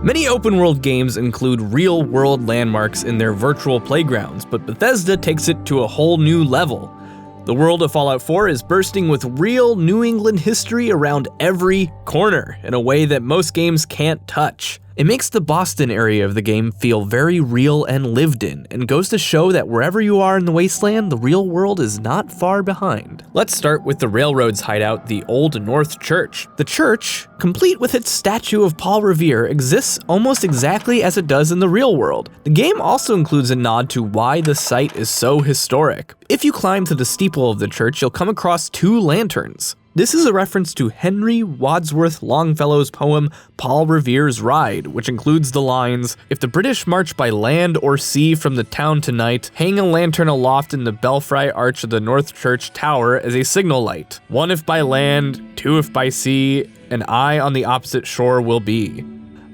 Many open-world games include real-world landmarks in their virtual playgrounds, but Bethesda takes it to a whole new level. The world of Fallout 4 is bursting with real New England history around every corner in a way that most games can't touch. It makes the Boston area of the game feel very real and lived in, and goes to show that wherever you are in the wasteland, the real world is not far behind. Let's start with the Railroad's hideout, the Old North Church. The church, complete with its statue of Paul Revere, exists almost exactly as it does in the real world. The game also includes a nod to why the site is so historic. If you climb to the steeple of the church, you'll come across 2 lanterns. This is a reference to Henry Wadsworth Longfellow's poem Paul Revere's Ride, which includes the lines, "If the British march by land or sea from the town tonight, hang a lantern aloft in the belfry arch of the North Church Tower as a signal light. 1 if by land, 2 if by sea, and I on the opposite shore will be."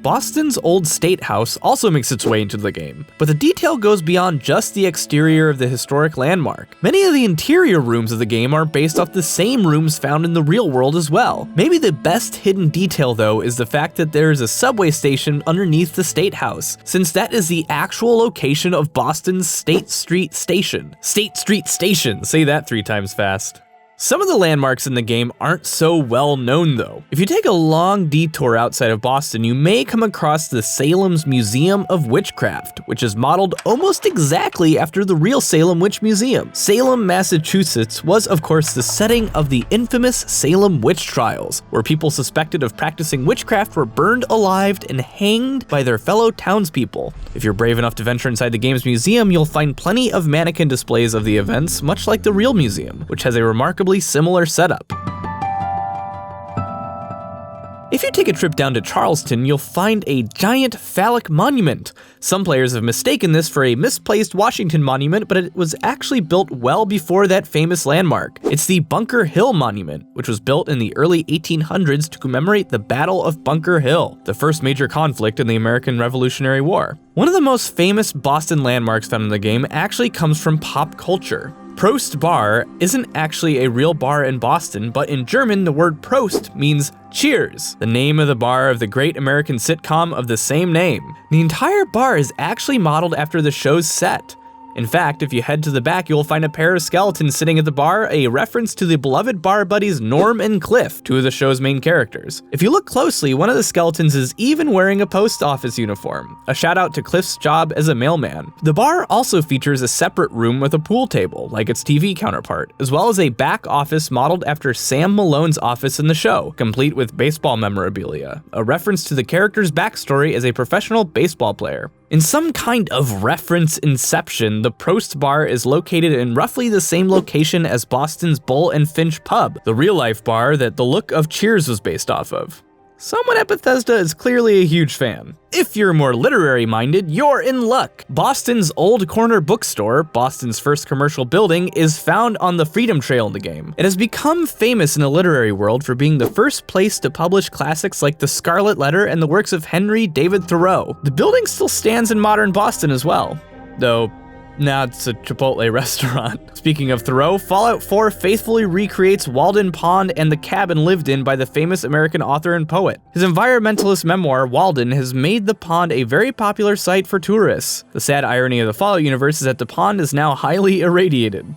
Boston's old Statehouse also makes its way into the game, but the detail goes beyond just the exterior of the historic landmark. Many of the interior rooms of the game are based off the same rooms found in the real world as well. Maybe the best hidden detail though is the fact that there is a subway station underneath the Statehouse, since that is the actual location of Boston's State Street Station. State Street Station, say that 3 times fast. Some of the landmarks in the game aren't so well known though. If you take a long detour outside of Boston, you may come across the Salem's Museum of Witchcraft, which is modeled almost exactly after the real Salem Witch Museum. Salem, Massachusetts was of course the setting of the infamous Salem witch trials, where people suspected of practicing witchcraft were burned alive and hanged by their fellow townspeople. If you're brave enough to venture inside the game's museum, you'll find plenty of mannequin displays of the events, much like the real museum, which has a remarkably similar setup. If you take a trip down to Charleston, you'll find a giant phallic monument. Some players have mistaken this for a misplaced Washington monument, but it was actually built well before that famous landmark. It's the Bunker Hill Monument, which was built in the early 1800s to commemorate the Battle of Bunker Hill, the first major conflict in the American Revolutionary War. One of the most famous Boston landmarks found in the game actually comes from pop culture. Prost Bar isn't actually a real bar in Boston, but in German the word Prost means cheers, the name of the bar of the great American sitcom of the same name. The entire bar is actually modeled after the show's set. In fact, if you head to the back, you'll find a pair of skeletons sitting at the bar, a reference to the beloved bar buddies Norm and Cliff, 2 of the show's main characters. If you look closely, one of the skeletons is even wearing a post office uniform, a shout out to Cliff's job as a mailman. The bar also features a separate room with a pool table, like its TV counterpart, as well as a back office modeled after Sam Malone's office in the show, complete with baseball memorabilia, a reference to the character's backstory as a professional baseball player. In some kind of reference inception, the Prost Bar is located in roughly the same location as Boston's Bull and Finch pub, the real-life bar that the look of Cheers was based off of. Someone at Bethesda is clearly a huge fan. If you're more literary-minded, you're in luck. Boston's Old Corner Bookstore, Boston's first commercial building, is found on the Freedom Trail in the game. It has become famous in the literary world for being the first place to publish classics like The Scarlet Letter and the works of Henry David Thoreau. The building still stands in modern Boston as well, though now it's a Chipotle restaurant. Speaking of Thoreau, Fallout 4 faithfully recreates Walden Pond and the cabin lived in by the famous American author and poet. His environmentalist memoir, Walden, has made the pond a very popular site for tourists. The sad irony of the Fallout universe is that the pond is now highly irradiated.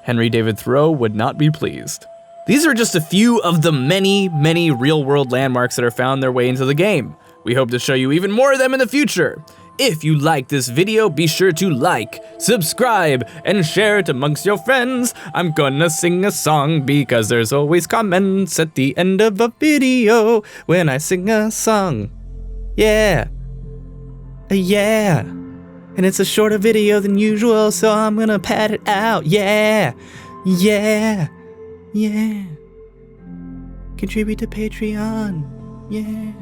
Henry David Thoreau would not be pleased. These are just a few of the many, many real-world landmarks that are found their way into the game. We hope to show you even more of them in the future. If you like this video, be sure to like, subscribe, and share it amongst your friends. I'm gonna sing a song because there's always comments at the end of a video when I sing a song. Yeah. Yeah. And it's a shorter video than usual, so I'm gonna pad it out. Yeah. Yeah. Yeah. Contribute to Patreon. Yeah.